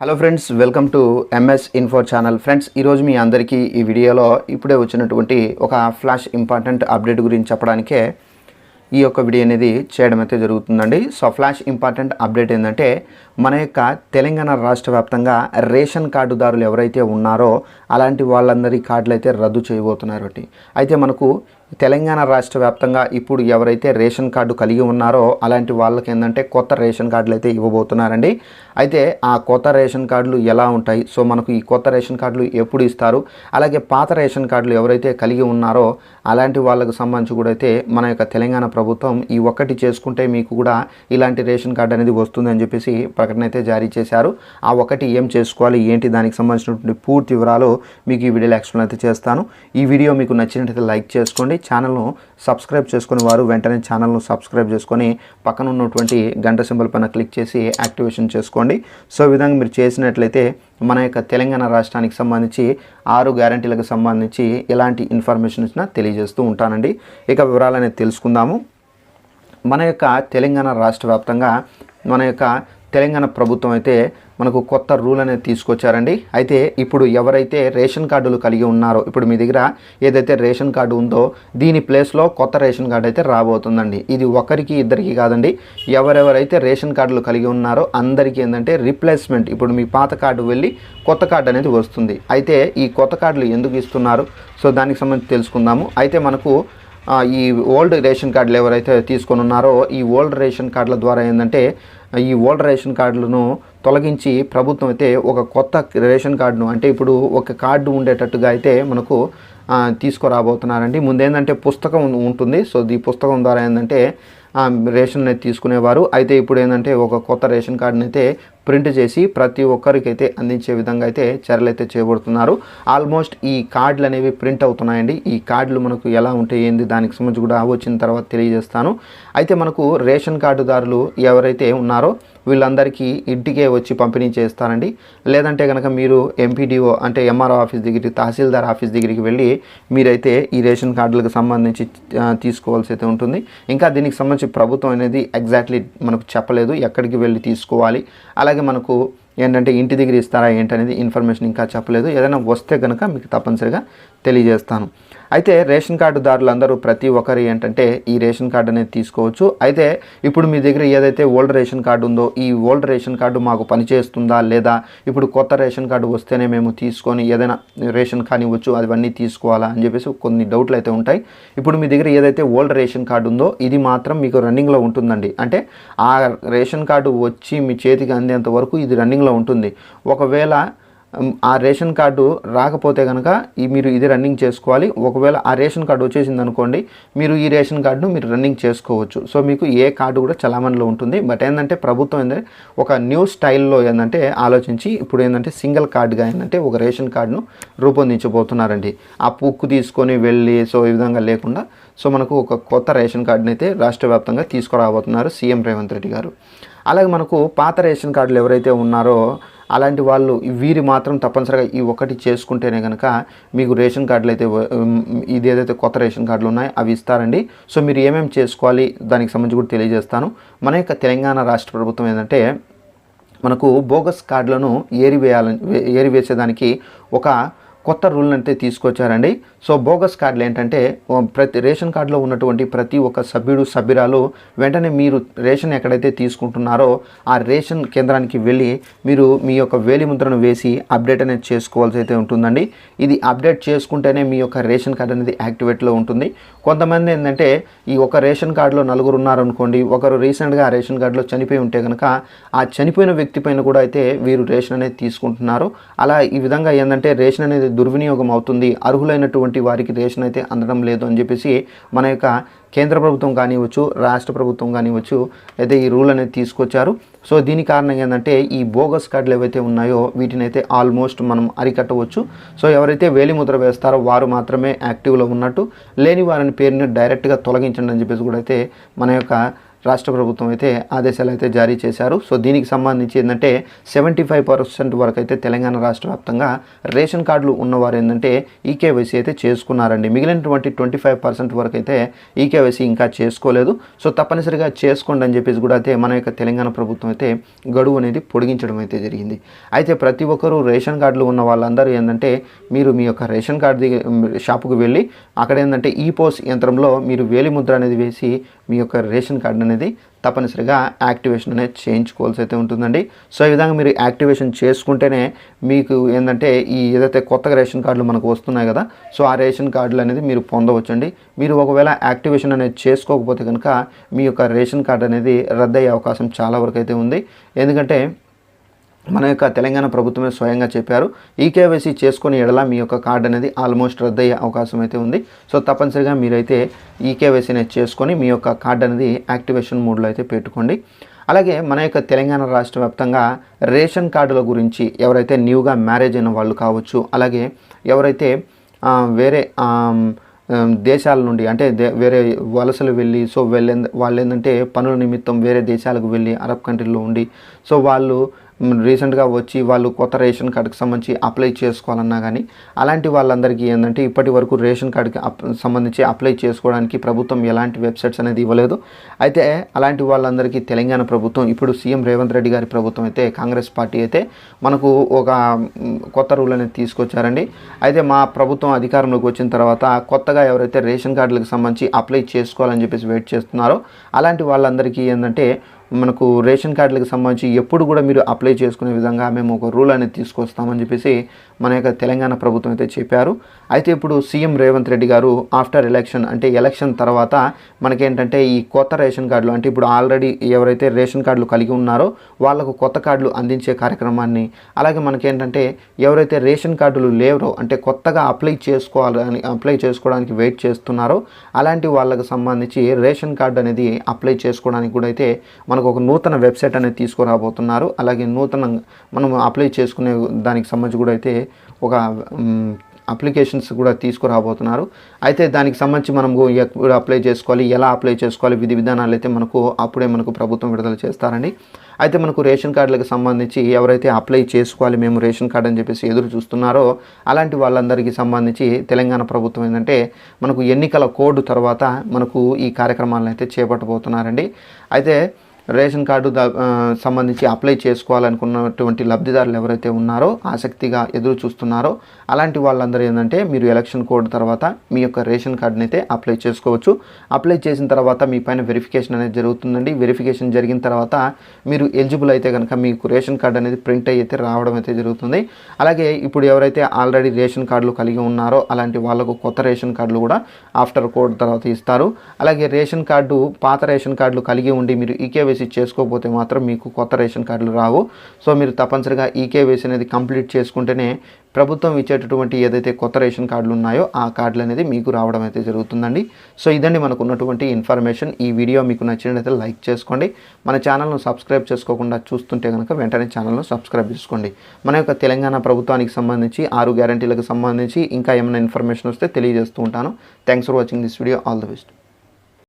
Hello friends, welcome to MS info channel. Friends, ఈరోజు మీ అందరికీ ఈ వీడియోలో ఇప్పుడే వచ్చినటువంటి ఒక ఫ్లాష్ ఇంపార్టెంట్ అప్డేట్ గురించి చెప్పడానికే ఈ యొక్క వీడియో అనేది చేయడం అయితే జరుగుతుందండి. సో ఫ్లాష్ ఇంపార్టెంట్ అప్డేట్ ఏంటంటే, మన యొక్క తెలంగాణ రాష్ట్ర వ్యాప్తంగా రేషన్ కార్డుదారులు ఎవరైతే ఉన్నారో అలాంటి వాళ్ళందరి కార్డులు అయితే రద్దు చేయబోతున్నారు. అయితే మనకు తెలంగాణ రాష్ట్ర వ్యాప్తంగా ఇప్పుడు ఎవరైతే రేషన్ కార్డు కలిగి ఉన్నారో అలాంటి వాళ్ళకి ఏంటంటే కొత్త రేషన్ కార్డులు అయితే ఇవ్వబోతున్నారండి. అయితే ఆ కొత్త రేషన్ కార్డులు ఎలా ఉంటాయి, సో మనకు ఈ కొత్త రేషన్ కార్డులు ఎప్పుడు ఇస్తారు, అలాగే పాత రేషన్ కార్డులు ఎవరైతే కలిగి ఉన్నారో అలాంటి వాళ్ళకు సంబంధించి కూడా అయితే మన యొక్క తెలంగాణ ప్రభుత్వం ఈ ఒక్కటి చేసుకుంటే మీకు కూడా ఇలాంటి రేషన్ కార్డు అనేది వస్తుందని చెప్పేసి ప్రకటన అయితే జారీ చేశారు. ఆ ఒక్కటి ఏం చేసుకోవాలి, ఏంటి, దానికి సంబంధించినటువంటి పూర్తి వివరాలు మీకు ఈ వీడియోలో ఎక్స్ప్లెయిన్ అయితే చేస్తాను. ఈ వీడియో మీకు నచ్చినట్లయితే లైక్ చేసుకోండి, ఛానల్ను సబ్స్క్రైబ్ చేసుకునే వారు వెంటనే ఛానల్ను సబ్స్క్రైబ్ చేసుకొని పక్కన ఉన్నటువంటి గంట సింబల్ పైన క్లిక్ చేసి యాక్టివేషన్ చేసుకోండి. సో ఈ విధంగా మీరు చేసినట్లయితే మన యొక్క తెలంగాణ రాష్ట్రానికి సంబంధించి 6 గ్యారంటీలకు సంబంధించి ఎలాంటి ఇన్ఫర్మేషన్ ఇచ్చినా తెలియజేస్తూ ఉంటానండి. ఇక వివరాలు అనేది తెలుసుకుందాము. మన యొక్క తెలంగాణ రాష్ట్ర వ్యాప్తంగా మన యొక్క తెలంగాణ ప్రభుత్వం అయితే మనకు కొత్త రూల్ అనేది తీసుకొచ్చారండి. అయితే ఇప్పుడు ఎవరైతే రేషన్ కార్డులు కలిగి ఉన్నారో, ఇప్పుడు మీ దగ్గర ఏదైతే రేషన్ కార్డు ఉందో దీని ప్లేస్లో కొత్త రేషన్ కార్డు అయితే రాబోతుందండి. ఇది ఒకరికి ఇద్దరికి కాదండి, ఎవరెవరైతే రేషన్ కార్డులు కలిగి ఉన్నారో అందరికీ ఏంటంటే రీప్లేస్మెంట్, ఇప్పుడు మీ పాత కార్డు వెళ్ళి కొత్త కార్డు అనేది వస్తుంది. అయితే ఈ కొత్త కార్డులు ఎందుకు ఇస్తున్నారు, సో దానికి సంబంధించి తెలుసుకుందాము. అయితే మనకు ఈ ఓల్డ్ రేషన్ కార్డులు ఎవరైతే తీసుకొని ఉన్నారో ఈ ఓల్డ్ రేషన్ కార్డుల ద్వారా ఏంటంటే ఈ ఓల్డ్ రేషన్ కార్డులను తొలగించి ప్రభుత్వం అయితే ఒక కొత్త రేషన్ కార్డును, అంటే ఇప్పుడు ఒక కార్డు ఉండేటట్టుగా అయితే మనకు తీసుకురాబోతున్నారండి. ముందేంటంటే పుస్తకం ఉంటుంది. సో ఈ పుస్తకం ద్వారా ఏంటంటే రేషన్ అనేది తీసుకునేవారు. అయితే ఇప్పుడు ఏంటంటే ఒక కొత్త రేషన్ కార్డుని అయితే ప్రింట్ చేసి ప్రతి ఒక్కరికి అయితే అందించే విధంగా అయితే చర్యలు అయితే చేయబడుతున్నారు. ఆల్మోస్ట్ ఈ కార్డులు అనేవి ప్రింట్ అవుతున్నాయండి. ఈ కార్డులు మనకు ఎలా ఉంటాయి, ఏంది, దానికి సంబంధించి కూడా వచ్చిన తర్వాత తెలియజేస్తాను. అయితే మనకు రేషన్ కార్డుదారులు ఎవరైతే ఉన్నారో వీళ్ళందరికీ ఇంటికే వచ్చి పంపిణీ చేస్తారండి. లేదంటే కనుక మీరు ఎంపీడీఓ అంటే ఎంఆర్ఓ ఆఫీస్ దగ్గరికి, తహసీల్దార్ ఆఫీస్ దగ్గరికి వెళ్ళి మీరైతే ఈ రేషన్ కార్డులకు సంబంధించి తీసుకోవాల్సి అయితే ఉంటుంది. ఇంకా దీనికి సంబంధించి ప్రభుత్వం అనేది ఎగ్జాక్ట్లీ మనకు చెప్పలేదు ఎక్కడికి వెళ్ళి తీసుకోవాలి, అలాగే మనకు ఏంటంటే ఇంటి దగ్గర ఇస్తారా ఏంటనేది ఇన్ఫర్మేషన్ ఇంకా చెప్పలేదు. ఏదైనా వస్తే కనుక మీకు తప్పనిసరిగా తెలియజేస్తాను. అయితే రేషన్ కార్డుదారులు అందరూ ప్రతి ఒక్కరు ఏంటంటే ఈ రేషన్ కార్డు అనేది తీసుకోవచ్చు. అయితే ఇప్పుడు మీ దగ్గర ఏదైతే ఓల్డ్ రేషన్ కార్డు ఉందో ఈ ఓల్డ్ రేషన్ కార్డు మాకు పనిచేస్తుందా లేదా, ఇప్పుడు కొత్త రేషన్ కార్డు వస్తేనే మేము తీసుకొని ఏదైనా రేషన్ కానివ్వచ్చు అవన్నీ తీసుకోవాలా అని చెప్పేసి కొన్ని డౌట్లు అయితే ఉంటాయి. ఇప్పుడు మీ దగ్గర ఏదైతే ఓల్డ్ రేషన్ కార్డు ఉందో ఇది మాత్రం మీకు రన్నింగ్లో ఉంటుందండి. అంటే ఆ రేషన్ కార్డు వచ్చి మీ చేతికి అందేంత వరకు ఇది రన్నింగ్లో ఉంటుంది. ఒకవేళ ఆ రేషన్ కార్డు రాకపోతే కనుక మీరు ఇది రన్నింగ్ చేసుకోవాలి. ఒకవేళ ఆ రేషన్ కార్డు వచ్చేసింది అనుకోండి, మీరు ఈ రేషన్ కార్డును మీరు రన్నింగ్ చేసుకోవచ్చు. సో మీకు ఏ కార్డు కూడా చలామణిలో ఉంటుంది. బట్ ఏంటంటే ప్రభుత్వం ఏంటంటే ఒక న్యూ స్టైల్లో ఏంటంటే ఆలోచించి ఇప్పుడు ఏంటంటే సింగిల్ కార్డుగా ఏంటంటే ఒక రేషన్ కార్డును రూపొందించబోతున్నారండి. ఆ బుక్ తీసుకొని వెళ్ళి సో ఈ విధంగా లేకుండా సో మనకు ఒక కొత్త రేషన్ కార్డుని అయితే రాష్ట్ర వ్యాప్తంగా తీసుకురాబోతున్నారు సీఎం రేవంత్ రెడ్డి గారు. అలాగే మనకు పాత రేషన్ కార్డులు ఎవరైతే ఉన్నారో అలాంటి వాళ్ళు వీరి మాత్రం తప్పనిసరిగా ఈ ఒకటి చేసుకుంటేనే కనుక మీకు రేషన్ కార్డులు అయితే ఇది ఏదైతే కొత్త రేషన్ కార్డులు ఉన్నాయో అవి ఇస్తారండి. సో మీరు ఏమేమి చేసుకోవాలి దానికి సంబంధించి కూడా తెలియజేస్తాను. మన యొక్క తెలంగాణ రాష్ట్ర ప్రభుత్వం ఏంటంటే మనకు బోగస్ కార్డులను ఏరివేసేదానికి ఒక కొత్త రూల్ని అయితే తీసుకొచ్చారండి. సో బోగస్ కార్డులు ఏంటంటే ప్రతి రేషన్ కార్డులో ఉన్నటువంటి ప్రతి ఒక్క సభ్యురాలు వెంటనే మీరు రేషన్ ఎక్కడైతే తీసుకుంటున్నారో ఆ రేషన్ కేంద్రానికి వెళ్ళి మీరు మీ యొక్క వేలిముద్రను వేసి అప్డేట్ అనేది చేసుకోవాల్సి అయితే ఉంటుందండి. ఇది అప్డేట్ చేసుకుంటేనే మీ యొక్క రేషన్ కార్డు అనేది యాక్టివేట్లో ఉంటుంది. కొంతమంది ఏంటంటే ఈ ఒక రేషన్ కార్డులో 4 ఉన్నారనుకోండి, ఒకరు రీసెంట్గా ఆ రేషన్ కార్డులో చనిపోయి ఉంటే కనుక ఆ చనిపోయిన వ్యక్తి పైన కూడా అయితే వీరు రేషన్ అనేది తీసుకుంటున్నారు. అలా ఈ విధంగా ఏంటంటే రేషన్ అనేది దుర్వినియోగం అవుతుంది, అర్హులైనటువంటి వారికి రేషన్ అయితే అందడం లేదు అని చెప్పేసి మన యొక్క కేంద్ర ప్రభుత్వం కానివ్వచ్చు, రాష్ట్ర ప్రభుత్వం కానివ్వచ్చు అయితే ఈ రూల్ అనేది తీసుకొచ్చారు. సో దీని కారణంగా ఏంటంటే ఈ బోగస్ కార్డులు ఏవైతే ఉన్నాయో వీటిని అయితే ఆల్మోస్ట్ మనం అరికట్టవచ్చు. సో ఎవరైతే వేలిముద్ర వేస్తారో వారు మాత్రమే యాక్టివ్లో ఉన్నట్టు, లేని వారిని పేరుని డైరెక్ట్గా తొలగించండి అని చెప్పేసి కూడా అయితే మన యొక్క రాష్ట్ర ప్రభుత్వం అయితే ఆదేశాలు అయితే జారీ చేశారు. సో దీనికి సంబంధించి ఏంటంటే 75% వరకు అయితే తెలంగాణ రాష్ట్ర వ్యాప్తంగా రేషన్ కార్డులు ఉన్నవారు ఏంటంటే ఈకేవైసీ అయితే చేసుకున్నారండి. మిగిలినటువంటి 25% వరకు అయితే ఈకేవైసీ ఇంకా చేసుకోలేదు. సో తప్పనిసరిగా చేసుకోండి అని చెప్పేసి కూడా అయితే మన యొక్క తెలంగాణ ప్రభుత్వం అయితే గడువు అనేది పొడిగించడం అయితే జరిగింది. అయితే ప్రతి ఒక్కరూ రేషన్ కార్డులు ఉన్న వాళ్ళందరూ ఏంటంటే మీరు మీ యొక్క రేషన్ కార్డు షాపుకు వెళ్ళి అక్కడ ఏంటంటే ఈ పోస్ యంత్రంలో మీరు వేలిముద్ర అనేది వేసి మీ యొక్క రేషన్ కార్డు అనేది తప్పనిసరిగా యాక్టివేషన్ అనేది చేయించుకోవాల్సి అయితే ఉంటుందండి. సో ఈ విధంగా మీరు యాక్టివేషన్ చేసుకుంటేనే మీకు ఏంటంటే ఈ ఏదైతే కొత్తగా రేషన్ కార్డులు మనకు వస్తున్నాయి కదా, సో ఆ రేషన్ కార్డులు అనేది మీరు పొందవచ్చండి. మీరు ఒకవేళ యాక్టివేషన్ అనేది చేసుకోకపోతే కనుక మీ యొక్క రేషన్ కార్డు అనేది రద్దయ్యే అవకాశం చాలా వరకు అయితే ఉంది. ఎందుకంటే మన యొక్క తెలంగాణ ప్రభుత్వమే స్వయంగా చెప్పారు, ఈకేవైసీ చేసుకుని ఎడల మీ యొక్క కార్డు అనేది ఆల్మోస్ట్ రద్దయ్యే అవకాశం అయితే ఉంది. సో తప్పనిసరిగా మీరైతే ఈకేవైసీ అనేది చేసుకొని మీ యొక్క కార్డు అనేది యాక్టివేషన్ మోడ్లో అయితే పెట్టుకోండి. అలాగే మన యొక్క తెలంగాణ రాష్ట్ర వ్యాప్తంగా రేషన్ కార్డుల గురించి ఎవరైతే న్యూగా మ్యారేజ్ అయిన వాళ్ళు కావచ్చు, అలాగే ఎవరైతే వేరే దేశాల నుండి అంటే వేరే వలసలు వెళ్ళి సో వాళ్ళు ఏంటంటే పనుల నిమిత్తం వేరే దేశాలకు వెళ్ళి అరబ్ కంట్రీలో ఉండి సో వాళ్ళు రీసెంట్గా వచ్చి వాళ్ళు కొత్త రేషన్ కార్డుకి సంబంధించి అప్లై చేసుకోవాలన్నా కానీ అలాంటి వాళ్ళందరికీ ఏంటంటే ఇప్పటి వరకు రేషన్ కార్డుకి సంబంధించి అప్లై చేసుకోవడానికి ప్రభుత్వం ఎలాంటి వెబ్సైట్స్ అనేది ఇవ్వలేదు. అయితే అలాంటి వాళ్ళందరికీ తెలంగాణ ప్రభుత్వం ఇప్పుడు సీఎం రేవంత్ రెడ్డి గారి ప్రభుత్వం అయితే కాంగ్రెస్ పార్టీ అయితే మనకు ఒక కొత్త రూల్ అనేది తీసుకొచ్చారండి. అయితే మా ప్రభుత్వం అధికారంలోకి వచ్చిన తర్వాత కొత్తగా ఎవరైతే రేషన్ కార్డులకు సంబంధించి అప్లై చేసుకోవాలని చెప్పేసి వెయిట్ చేస్తున్నారో అలాంటి వాళ్ళందరికీ ఏంటంటే మనకు రేషన్ కార్డులకు సంబంధించి ఎప్పుడు కూడా మీరు అప్లై చేసుకునే విధంగా మేము ఒక రూల్ అనేది తీసుకొస్తామని చెప్పేసి మన యొక్క తెలంగాణ ప్రభుత్వం అయితే చెప్పారు. అయితే ఇప్పుడు సీఎం రేవంత్ రెడ్డి గారు ఆఫ్టర్ ఎలక్షన్ అంటే ఎలక్షన్ తర్వాత మనకేంటంటే ఈ కొత్త రేషన్ కార్డులు అంటే ఇప్పుడు ఆల్రెడీ ఎవరైతే రేషన్ కార్డులు కలిగి ఉన్నారో వాళ్ళకు కొత్త కార్డులు అందించే కార్యక్రమాన్ని, అలాగే మనకేంటంటే ఎవరైతే రేషన్ కార్డులు లేవరో అంటే కొత్తగా అప్లై చేసుకోవడానికి వెయిట్ చేస్తున్నారో అలాంటి వాళ్ళకు సంబంధించి రేషన్ కార్డు అనేది అప్లై చేసుకోవడానికి కూడా అయితే మనకు ఒక నూతన వెబ్సైట్ అనేది తీసుకురాబోతున్నారు. అలాగే నూతనంగా మనం అప్లై చేసుకునే దానికి సంబంధించి కూడా అయితే ఒక అప్లికేషన్స్ కూడా తీసుకురాబోతున్నారు. అయితే దానికి సంబంధించి మనము ఎప్పుడు అప్లై చేసుకోవాలి, ఎలా అప్లై చేసుకోవాలి, విధి విధానాలు అయితే అప్పుడే మనకు ప్రభుత్వం విడుదల చేస్తారండి. అయితే మనకు రేషన్ కార్డులకు సంబంధించి ఎవరైతే అప్లై చేసుకోవాలి మేము రేషన్ కార్డు అని చెప్పేసి ఎదురు చూస్తున్నారో అలాంటి వాళ్ళందరికీ సంబంధించి తెలంగాణ ప్రభుత్వం ఏంటంటే మనకు ఎన్నికల కోడ్ తర్వాత మనకు ఈ కార్యక్రమాలను అయితే చేపట్టబోతున్నారండి. అయితే రేషన్ కార్డు సంబంధించి అప్లై చేసుకోవాలనుకున్నటువంటి లబ్ధిదారులు ఎవరైతే ఉన్నారో ఆసక్తిగా ఎదురు చూస్తున్నారో అలాంటి వాళ్ళందరూ ఏంటంటే మీరు ఎలక్షన్ కోడ్ తర్వాత మీ యొక్క రేషన్ కార్డుని అయితే అప్లై చేసుకోవచ్చు. అప్లై చేసిన తర్వాత మీ పైన వెరిఫికేషన్ అనేది జరుగుతుందండి. వెరిఫికేషన్ జరిగిన తర్వాత మీరు ఎలిజిబుల్ అయితే కనుక మీకు రేషన్ కార్డు అనేది ప్రింట్ అయితే రావడం అయితే జరుగుతుంది. అలాగే ఇప్పుడు ఎవరైతే ఆల్రెడీ రేషన్ కార్డులు కలిగి ఉన్నారో అలాంటి వాళ్ళకు కొత్త రేషన్ కార్డులు కూడా ఆఫ్టర్ కోడ్ తర్వాత ఇస్తారు. అలాగే రేషన్ కార్డు పాత రేషన్ కార్డులు కలిగి ఉండి మీరు ఈకేవైసీ చేసుకోకపోతే మాత్రం మీకు కొత్త రేషన్ కార్డులు రావు. సో మీరు తప్పనిసరిగా ఈకేవైసీ అనేది కంప్లీట్ చేసుకుంటేనే ప్రభుత్వం ఇచ్చేటటువంటి ఏదైతే కొత్త రేషన్ కార్డులు ఉన్నాయో ఆ కార్డులు అనేది మీకు రావడం అయితే జరుగుతుందండి. సో ఇదండి మనకు ఉన్నటువంటి ఇన్ఫర్మేషన్. ఈ వీడియో మీకు నచ్చినట్లయితే లైక్ చేసుకోండి. మన ఛానల్ను సబ్స్క్రైబ్ చేసుకోకుండా చూస్తుంటే కనుక వెంటనే ఛానల్ను సబ్స్క్రైబ్ చేసుకోండి. మన యొక్క తెలంగాణ ప్రభుత్వానికి సంబంధించి 6 గ్యారంటీలకు సంబంధించి ఇంకా ఏమైనా ఇన్ఫర్మేషన్ వస్తే తెలియజేస్తూ ఉంటాను. Thanks for watching this video. All the best.